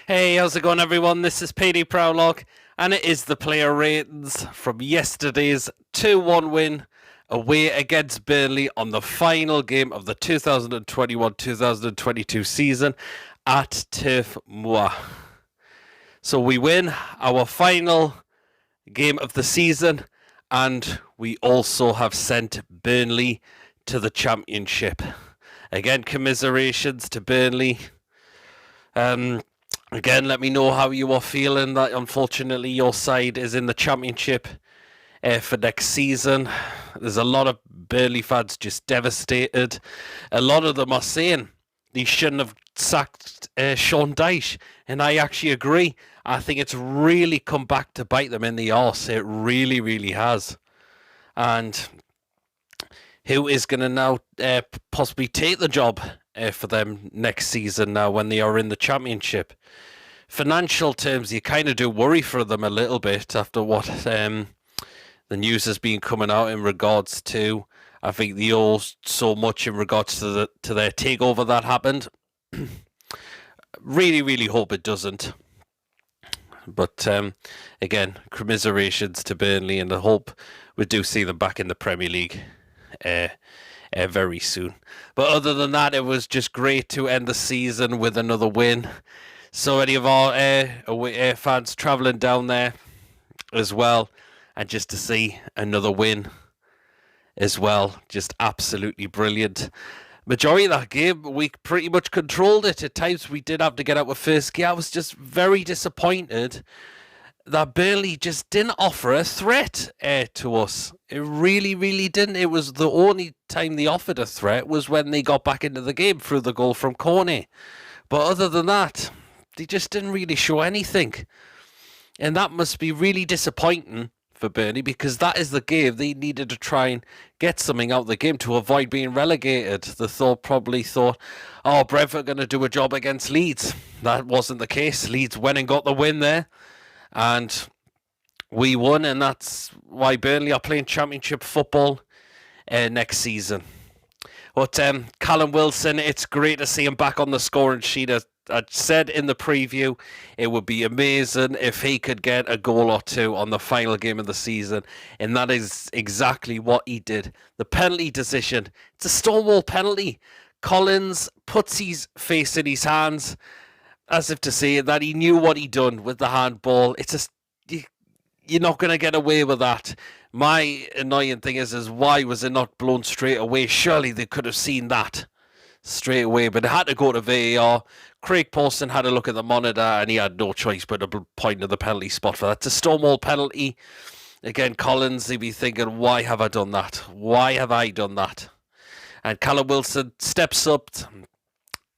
Hey, how's it going, everyone? This is PD Proudlock, and it is the player ratings from yesterday's 2-1 win away against Burnley on the final game of the 2021-2022 season at Turf Moor. So we win our final game of the season, and we also have sent Burnley to the Championship. Again, commiserations to Burnley. Again, let me know how you are feeling that unfortunately your side is in the Championship for next season. There's a lot of Burnley fans just devastated. A lot of them are saying they shouldn't have sacked Sean Dyche, and I actually agree. I think it's really come back to bite them in the arse. It really, really has. And who is going to now possibly take the job for them next season now when they are in the Championship? Financial terms, you kind of do worry for them a little bit after what the news has been coming out in regards to, I think they owe so much in regards to their takeover that happened. Really, really hope it doesn't. But again, commiserations to Burnley, and I hope we do see them back in the Premier League very soon. But other than that, it was just great to end the season with another win. So any of our away fans travelling down there as well, and just to see another win as well, just absolutely brilliant. Majority of that game, we pretty much controlled it. At times we did have to get out with first gear. I was just very disappointed that Burnley just didn't offer a threat to us. It really, really didn't. It was the only time they offered a threat was when they got back into the game through the goal from Cornet. But other than that, they just didn't really show anything. And that must be really disappointing for Burnley, because that is the game they needed to try and get something out of the game to avoid being relegated. They probably thought, oh, Brentford are going to do a job against Leeds. That wasn't the case. Leeds went and got the win there. And we won, and that's why Burnley are playing Championship football next season. But Callum Wilson, it's great to see him back on the scoring sheet. I said in the preview, it would be amazing if he could get a goal or two on the final game of the season, and that is exactly what he did. The penalty decision, it's a stonewall penalty. Collins puts his face in his hands as if to say that he knew what he'd done with the handball. You're not going to get away with that. My annoying thing is why was it not blown straight away? Surely they could have seen that straight away, but it had to go to VAR. Craig Pawson had a look at the monitor and he had no choice but to point to the penalty spot for that. It's a stonewall penalty. Again, Collins, he'd be thinking, why have I done that? Why have I done that? And Callum Wilson steps up,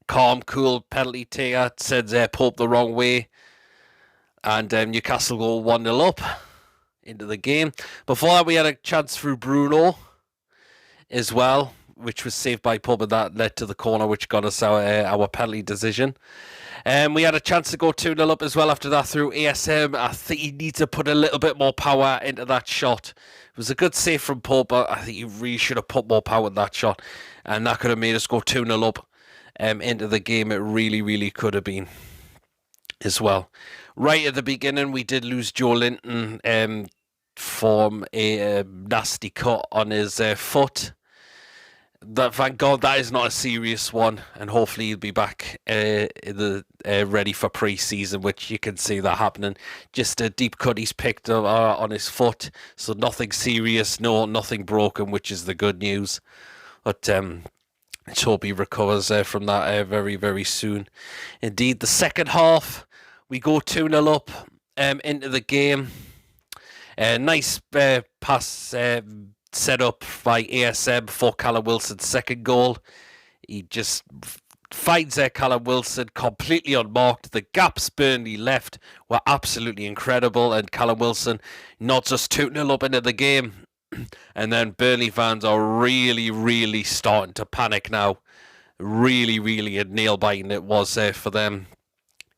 calm, cool penalty taker, sends Pope the wrong way, and Newcastle go 1-0 up into the game. Before that, we had a chance through Bruno as well, which was saved by Pope, and that led to the corner, which got us our penalty decision. We had a chance to go 2-0 up as well after that through ASM. I think he needs to put a little bit more power into that shot. It was a good save from Pope, but I think he really should have put more power in that shot, and that could have made us go 2-0 up into the game. It really, really could have been as well. Right at the beginning, we did lose Joe Linton from a nasty cut on his foot. Thank God that is not a serious one, and hopefully he'll be back ready for pre-season, which you can see that happening. Just a deep cut he's picked up on his foot, so nothing serious, nothing broken, which is the good news. But let's hope he recovers from that very, very soon. Indeed, the second half, we go 2-0 up into the game. Nice pass set up by ASM for Callum Wilson's second goal. He just finds Callum Wilson completely unmarked. The gaps Burnley left were absolutely incredible, and Callum Wilson nods us 2-0 up into the game. And then Burnley fans are really, really starting to panic now. Really, really a nail-biting it was for them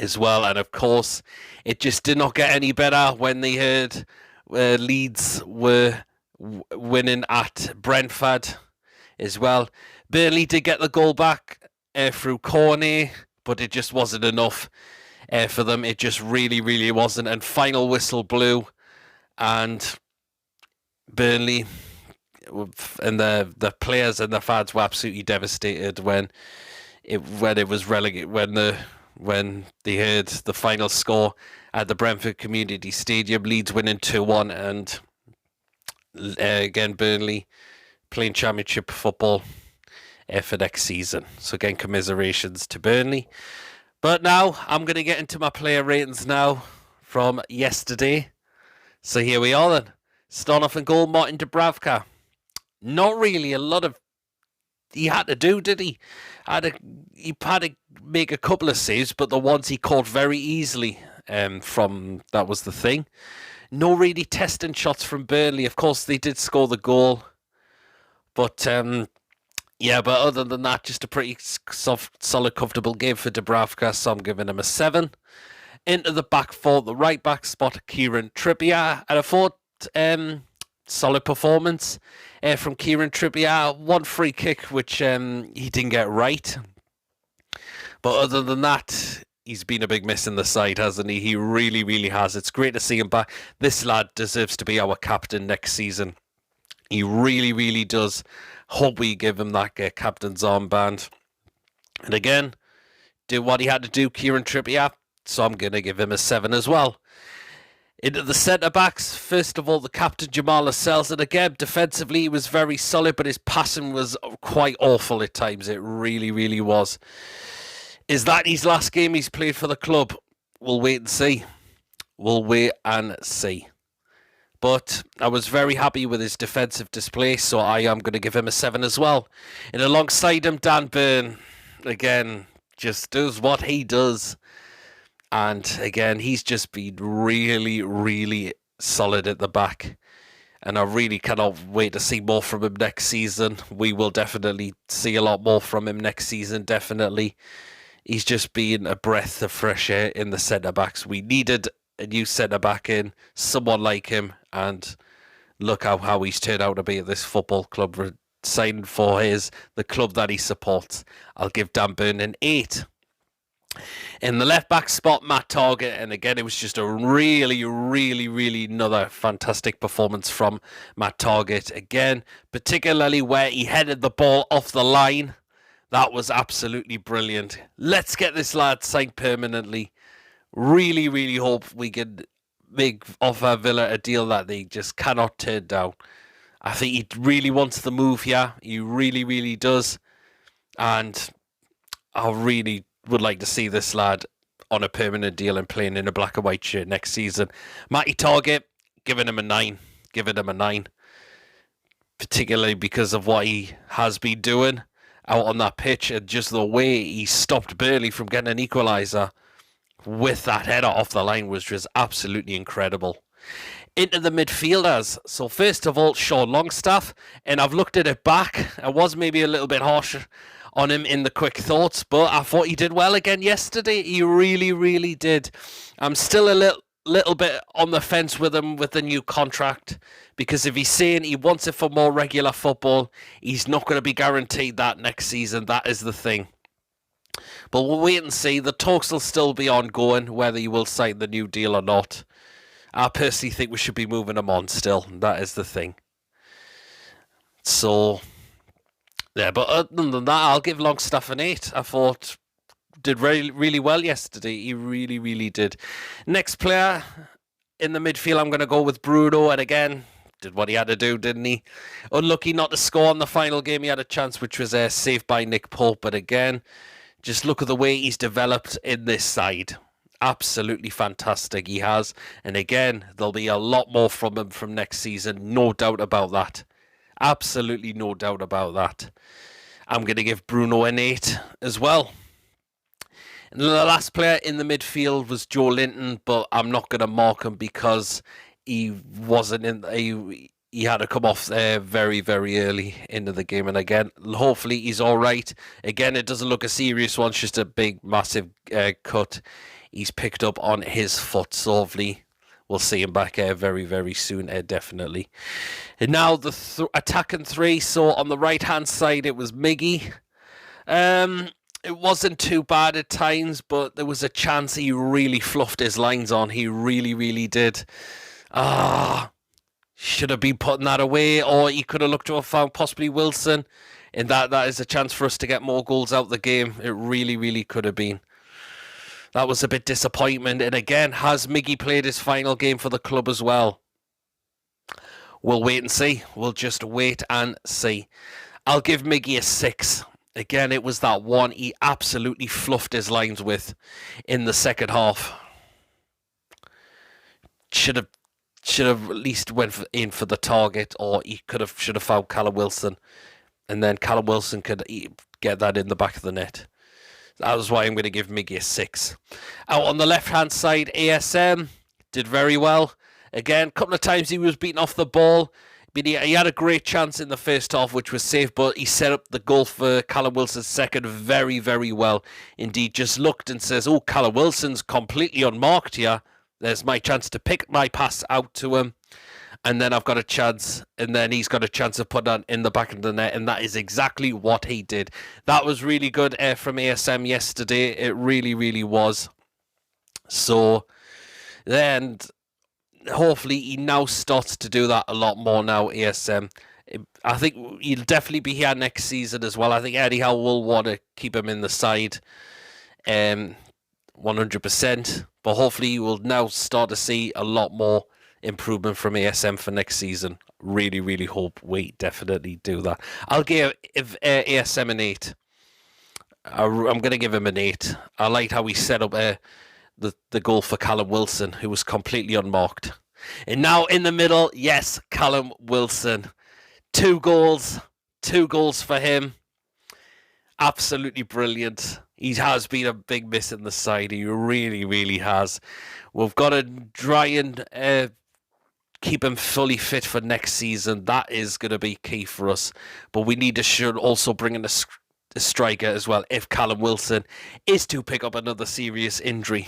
as well. And of course, it just did not get any better when they heard Leeds were winning at Brentford as well. Burnley did get the goal back through Cornet, but it just wasn't enough. for them. It just really, really wasn't. And final whistle blew, and Burnley and the players and the fans were absolutely devastated when it was relegated, when they heard the final score at the Brentford Community Stadium, Leeds winning 2-1, and again Burnley playing championship football for next season. So again, commiserations to Burnley. But now I'm going to get into my player ratings now from yesterday. So here we are then. Starting off in goal, Martin Dubravka. Not really a lot of he had to do, did he? He had to make a couple of saves, but the ones he caught very easily that was the thing. No really testing shots from Burnley. Of course, they did score the goal. But, but other than that, just a pretty soft, solid, comfortable game for Dubravka, so I'm giving him a 7. Into the back four, the right back spot, Kieran Trippier. And I thought solid performance from Kieran Trippier. One free kick, which he didn't get right. But other than that, he's been a big miss in the side, hasn't he? He really, really has. It's great to see him back. This lad deserves to be our captain next season. He really, really does. Hope we give him that captain's armband. And again, do what he had to do, Kieran Trippier. So I'm going to give him a 7 as well. Into the centre-backs, first of all, the captain, Jamal Lascelles. And again, defensively, he was very solid, but his passing was quite awful at times. It really, really was. Is that his last game he's played for the club? We'll wait and see. But I was very happy with his defensive display, so I am going to give him a 7 as well. And alongside him, Dan Burn, again, just does what he does. And again, he's just been really, really solid at the back. And I really cannot wait to see more from him next season. We will definitely see a lot more from him next season, definitely. He's just been a breath of fresh air in the centre-backs. We needed a new centre-back in, someone like him. And look how he's turned out to be at this football club, signing for the club that he supports. I'll give Dan Burn an 8. In the left-back spot, Matt Targett, and again, it was just a really, really, really another fantastic performance from Matt Targett. Again, particularly where he headed the ball off the line. That was absolutely brilliant. Let's get this lad signed permanently. Really, really hope we can offer Villa a deal that they just cannot turn down. I think he really wants the move here. He really, really does. And I really would like to see this lad on a permanent deal and playing in a black and white shirt next season. Matty Targett, giving him a 9. Particularly because of what he has been doing out on that pitch and just the way he stopped Burnley from getting an equaliser with that header off the line was just absolutely incredible. Into the midfielders. So first of all, Sean Longstaff. And I've looked at it back. I was maybe a little bit harsh on him in the quick thoughts, but I thought he did well again yesterday. He really, really did. I'm still a little bit on the fence with him with the new contract, because if he's saying he wants it for more regular football, he's not going to be guaranteed that next season. That is the thing. But we'll wait and see. The talks will still be ongoing, whether he will sign the new deal or not. I personally think we should be moving him on still. That is the thing. So, yeah, but other than that, I'll give Longstaff an 8. I thought did really, really well yesterday. He really, really did. Next player in the midfield, I'm going to go with Bruno. And again, did what he had to do, didn't he? Unlucky not to score in the final game. He had a chance, which was saved by Nick Pope. But again, just look at the way he's developed in this side. Absolutely fantastic he has. And again, there'll be a lot more from him from next season. No doubt about that. Absolutely no doubt about that. I'm going to give Bruno an 8 as well. And the last player in the midfield was Joe Linton, but I'm not going to mark him because he wasn't in. He had to come off there very, very early into the game. And again, hopefully he's all right. Again, it doesn't look a serious one. It's just a big, massive cut he's picked up on his foot. So hopefully we'll see him back very, very soon, definitely. And now the attacking three. So on the right-hand side, it was Miggy. It wasn't too bad at times, but there was a chance he really fluffed his lines on. He really, really did. Should have been putting that away, or he could have looked to have found possibly Wilson. And that is a chance for us to get more goals out the game. It really, really could have been. That was a bit disappointment. And again, has Miggy played his final game for the club as well? We'll wait and see. We'll just wait and see. I'll give Miggy a 6. Again, it was that one he absolutely fluffed his lines with in the second half. Should have at least went in for the target, or he should have found Callum Wilson, and then Callum Wilson could get that in the back of the net. That was why I'm going to give Miggy a 6. Out on the left-hand side, ASM did very well. Again, a couple of times he was beaten off the ball. But he had a great chance in the first half, which was safe, but he set up the goal for Callum Wilson's second very, very well. Indeed, just looked and says, oh, Callum Wilson's completely unmarked here. There's my chance to pick my pass out to him. And then I've got a chance, and then he's got a chance of putting that in the back of the net, and that is exactly what he did. That was really good from ASM yesterday. It really, really was. So, then hopefully he now starts to do that a lot more now, ASM. I think he'll definitely be here next season as well. I think Eddie Howe will want to keep him in the side 100%. But hopefully we'll now start to see a lot more improvement from ASM for next season. Really, really hope we definitely do that. I'll give ASM an 8. I'm going to give him an 8. I liked how he set up the goal for Callum Wilson, who was completely unmarked. And now in the middle, yes, Callum Wilson. 2 goals for him. Absolutely brilliant. He has been a big miss in the side. He really, really has. We've got to try and keep him fully fit for next season. That is going to be key for us. But we need to should also bring in a striker as well if Callum Wilson is to pick up another serious injury.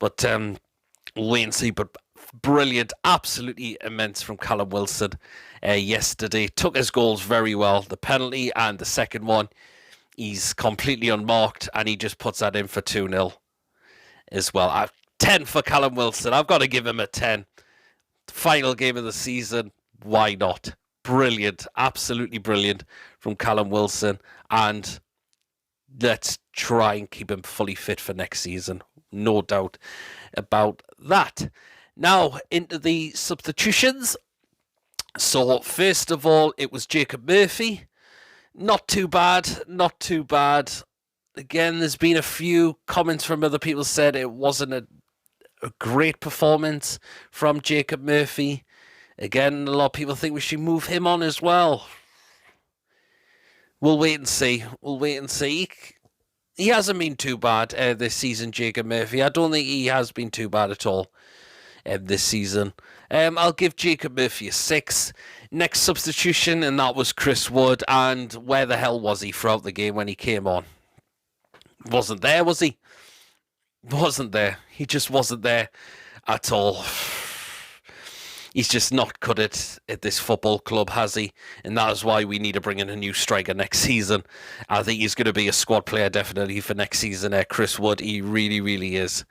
But we'll wait and see. But brilliant, absolutely immense from Callum Wilson yesterday. Took his goals very well. The penalty and the second one, he's completely unmarked, and he just puts that in for 2-0 as well. 10 for Callum Wilson. I've got to give him a 10. Final game of the season. Why not? Brilliant. Absolutely brilliant from Callum Wilson. And let's try and keep him fully fit for next season. No doubt about that. Now, into the substitutions. So, first of all, it was Jacob Murphy. Not too bad. Again, there's been a few comments from other people said it wasn't a great performance from Jacob Murphy. Again, a lot of people think we should move him on as well. We'll wait and see. He hasn't been too bad this season, Jacob Murphy. I don't think he has been too bad at all this season. I'll give Jacob Murphy a 6. Next substitution, and that was Chris Wood. And where the hell was he throughout the game when he came on? Wasn't there, was he? Wasn't there. He just wasn't there at all. He's just not cut it at this football club, has he? And that is why we need to bring in a new striker next season. I think he's going to be a squad player definitely for next season. Chris Wood, he really, really is.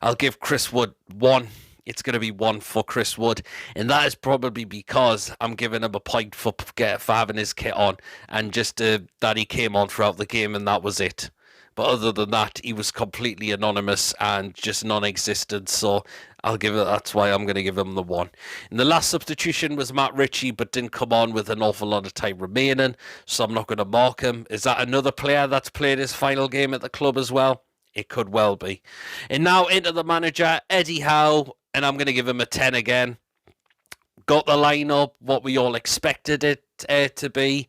I'll give Chris Wood 1. It's going to be 1 for Chris Wood. And that is probably because I'm giving him a point for having his kit on. And just that he came on throughout the game, and that was it. But other than that, he was completely anonymous and just non-existent. So that's why I'm going to give him the 1. And the last substitution was Matt Ritchie, but didn't come on with an awful lot of time remaining. So I'm not going to mark him. Is that another player that's played his final game at the club as well? It could well be. And now into the manager, Eddie Howe. And I'm going to give him a 10 again. Got the lineup, what we all expected it to be.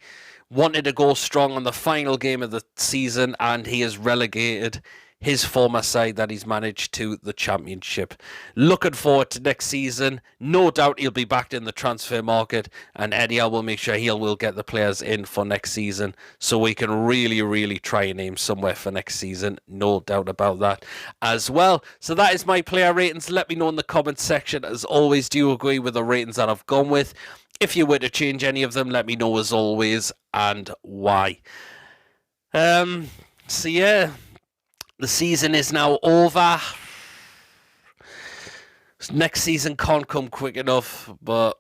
Wanted to go strong on the final game of the season, and he has relegated his former side that he's managed to the Championship. Looking forward to next season. No doubt he'll be back in the transfer market, and Eddie Howe will make sure he will get the players in for next season so we can really, really try and aim somewhere for next season. No doubt about that as well. So that is my player ratings. Let me know in the comments section. As always, do you agree with the ratings that I've gone with? If you were to change any of them, let me know as always and why. So yeah, the season is now over. Next season can't come quick enough, but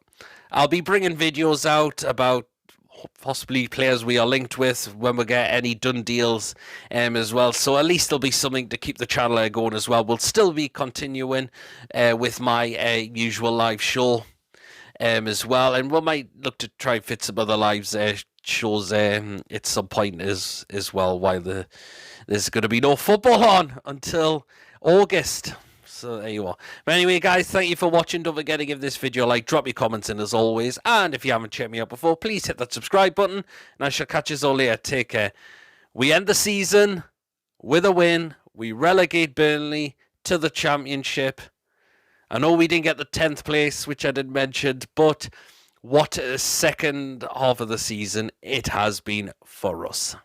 I'll be bringing videos out about possibly players we are linked with when we get any done deals as well. So at least there'll be something to keep the channel going as well. We'll still be continuing with my usual live show as well, and we might look to try and fit some other live shows at some point as well, while there's going to be no football on until August. So there you are. But anyway, guys, thank you for watching. Don't forget to give this video a like, drop your comments in as always, and if you haven't checked me out before, please hit that subscribe button, and I shall catch you all later. Take care. We end the season with a win. We relegate Burnley to the Championship. I know we didn't get the 10th place, which I did mention, but what a second half of the season it has been for us.